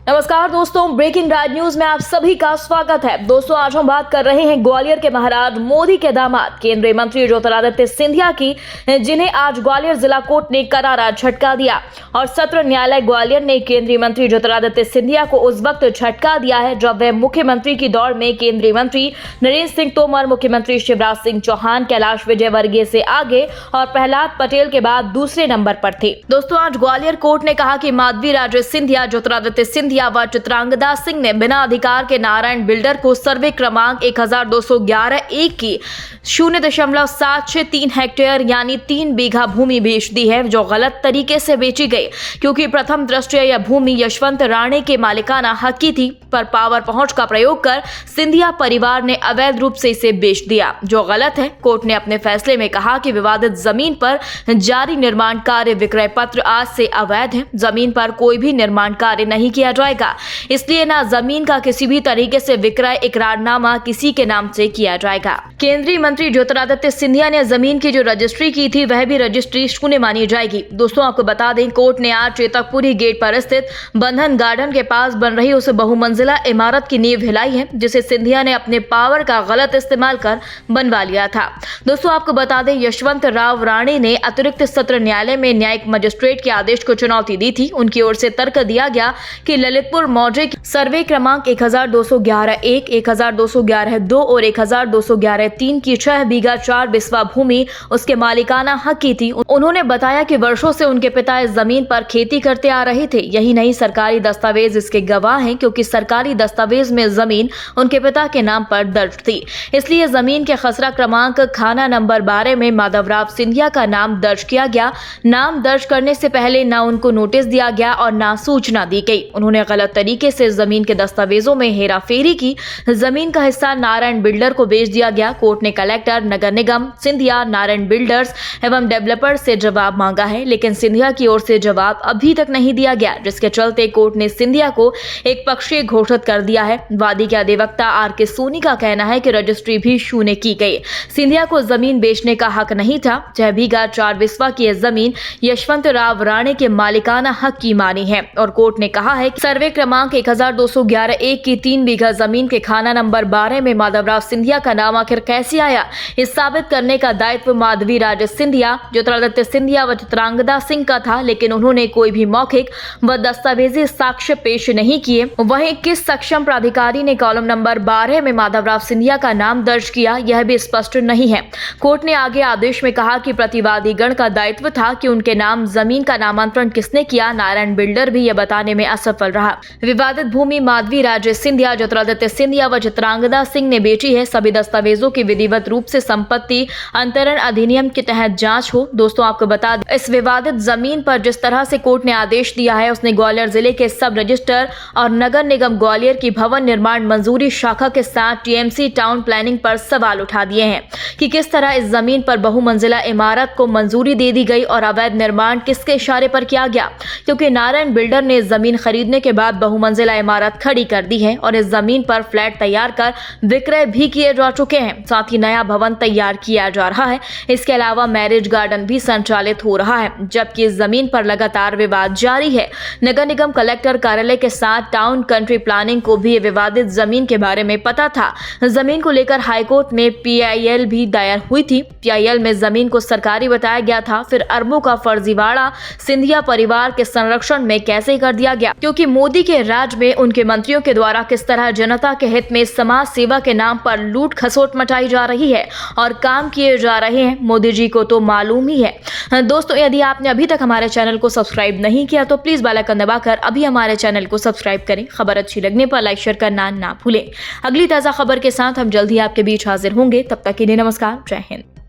नमस्कार दोस्तों, ब्रेकिंग राज न्यूज में आप सभी का स्वागत है। दोस्तों, आज हम बात कर रहे हैं ग्वालियर के महाराज मोदी के दामाद केंद्रीय मंत्री ज्योतिरादित्य सिंधिया की, जिन्हें आज ग्वालियर जिला कोर्ट ने करारा झटका दिया। और सत्र न्यायालय ग्वालियर ने केंद्रीय मंत्री ज्योतिरादित्य सिंधिया को उस वक्त झटका दिया है जब वह मुख्यमंत्री की दौड़ में केंद्रीय मंत्री नरेंद्र सिंह तोमर, मुख्यमंत्री शिवराज सिंह चौहान, कैलाश विजयवर्गीय से आगे और प्रहलाद पटेल के बाद दूसरे नंबर पर थे। दोस्तों, आज ग्वालियर कोर्ट ने कहा कि माधवी राजे सिंधिया, ज्योतिरादित्य सिंधिया व चित्रांगदा सिंह ने बिना अधिकार के नारायण बिल्डर को सर्वे क्रमांक 1211-1 की 0.763 हेक्टेयर यानी 3 बीघा भूमि बेच दी है, जो गलत तरीके से बेची गई, क्योंकि प्रथम दृष्टया यह भूमि यशवंत राणे के मालिकाना हक की थी, पर पावर पहुंच का प्रयोग कर सिंधिया परिवार ने अवैध रूप से इसे बेच दिया, जो गलत है। कोर्ट ने अपने फैसले में कहा कि विवादित जमीन पर जारी निर्माण कार्य विक्रय पत्र आज से अवैध है। जमीन पर कोई भी निर्माण कार्य नहीं किया जाएगा, इसलिए ना जमीन का किसी भी तरीके से विक्रय इकरारनामा किसी के नाम से किया जाएगा। केंद्रीय मंत्री ज्योतिरादित्य सिंधिया ने जमीन की जो रजिस्ट्री की थी वह भी रजिस्ट्री शून्य मानी जाएगी। दोस्तों, आपको बता दें, कोर्ट ने आज चेतकपुरी गेट पर स्थित बंधन गार्डन के पास बन रही उस बहुमंजिला इमारत की नींव हिलाई है, जिसे सिंधिया ने अपने पावर का गलत इस्तेमाल कर बनवा लिया था। दोस्तों, आपको बता दें, यशवंत राव राणे ने अतिरिक्त सत्र न्यायालय में न्यायिक मजिस्ट्रेट के आदेश को चुनौती दी थी। उनकी ओर से तर्क दिया गया कि ललितपुर मौजे सर्वे क्रमांक 1211-1, 1211-2 और 1211-3 की 6 बीघा 4 बिस्वा भूमि उसके मालिकाना हक की थी। उन्होंने बताया कि वर्षों से उनके पिता इस जमीन पर खेती करते आ रहे थे। यही नहीं, सरकारी दस्तावेज इसके गवाह हैं, क्योंकि सरकारी दस्तावेज में जमीन उनके पिता के नाम पर दर्ज थी। इसलिए जमीन के खसरा क्रमांक खाना नंबर 12 में माधवराव सिंधिया का नाम दर्ज किया गया। नाम दर्ज करने से पहले न उनको नोटिस दिया गया और न सूचना दी गई। उन्होंने गलत तरीके से जमीन के दस्तावेजों में हेराफेरी की। जमीन का हिस्सा नारायण बिल्डर को बेच दिया गया। कोर्ट ने कलेक्टर, नगर निगम, सिंधिया, नारायण बिल्डर्स एवं डेवलपर्स से जवाब मांगा है, लेकिन सिंधिया की ओर से जवाब अभी तक नहीं दिया गया, जिसके चलते कोर्ट ने सिंधिया को एक पक्षीय घोषित कर दिया है। वादी के अधिवक्ता आर.के. सोनी का कहना है कि रजिस्ट्री भी शून्य की गई। सिंधिया को जमीन बेचने का हक नहीं था। 6 बीघा 4 बिस्वा की यह जमीन यशवंत राव राणे के मालिकाना हक की मानी है और कोर्ट ने कहा है कि सर्वे क्रमांक 1211-1 की 3 बीघा जमीन के खाना नंबर 12 में माधवराव सिंधिया का नाम आखिर कैसे आया, इस साबित करने का दायित्व माधवी राजे सिंधिया, ज्योतिरादित्य सिंधिया व चित्रांगदा सिंह का था, लेकिन उन्होंने कोई भी मौखिक व दस्तावेजी साक्ष्य पेश नहीं किए। वहीं किस सक्षम प्राधिकारी ने कॉलम नंबर 12 में माधवराव सिंधिया का नाम दर्ज किया, यह भी स्पष्ट नहीं है। कोर्ट ने आगे आदेश में कहा कि प्रतिवादी गण का दायित्व था कि उनके नाम जमीन का नामांतरण किसने किया। नारायण बिल्डर भी यह बताने में असफल रहा। विवादित भूमि माधवी राजे सिंधिया, ज्योतिरादित्य सिंधिया व चित्रांगदा सिंह ने बेची है। सभी दस्तावेजों की विधिवत रूप से संपत्ति अंतरण अधिनियम के तहत जांच हो। दोस्तों, आपको बता दें, इस विवादित जमीन पर जिस तरह से कोर्ट ने आदेश दिया है, उसने ग्वालियर जिले के सब रजिस्टर और नगर निगम ग्वालियर की भवन निर्माण मंजूरी शाखा के साथ टीएमसी टाउन प्लानिंग पर सवाल उठा दिए हैं कि किस तरह इस जमीन पर बहुमंजिला इमारत को मंजूरी दे दी गई और अवैध निर्माण किसके इशारे पर किया गया, क्योंकि नारायण बिल्डर ने जमीन खरीदने के बाद बहुमंजिला इमारत खड़ी कर दी है और इस जमीन पर फ्लैट तैयार कर विक्रय भी किए जा चुके हैं। साथ ही नया भवन तैयार किया जा रहा है। इसके अलावा मैरिज गार्डन भी संचालित हो रहा है, जबकि इस जमीन पर लगातार विवाद जारी है। नगर निगम कलेक्टर कार्यालय के साथ टाउन कंट्री प्लानिंग को भी विवादित जमीन के बारे में पता था। जमीन को लेकर हाईकोर्ट में PIL भी दायर हुई थी। PIL में जमीन को सरकारी बताया गया था, फिर अरबों का फर्जीवाड़ा सिंधिया परिवार के संरक्षण में कैसे कर दिया गया, क्योंकि मोदी के राज में उनके मंत्रियों के द्वारा किस तरह जनता के हित में समाज सेवा के नाम पर लूट खसोट मचाई जा रही है और काम किए जा रहे हैं, मोदी जी को तो मालूम ही है। दोस्तों, यदि आपने अभी तक हमारे चैनल को सब्सक्राइब नहीं किया तो प्लीज बेल आइकन दबाकर अभी हमारे चैनल को सब्सक्राइब करें। खबर अच्छी लगने पर लाइक शेयर करना ना भूलें। अगली ताजा खबर के साथ हम जल्द ही आपके बीच हाजिर होंगे। तब तक के लिए नमस्कार, जय हिंद।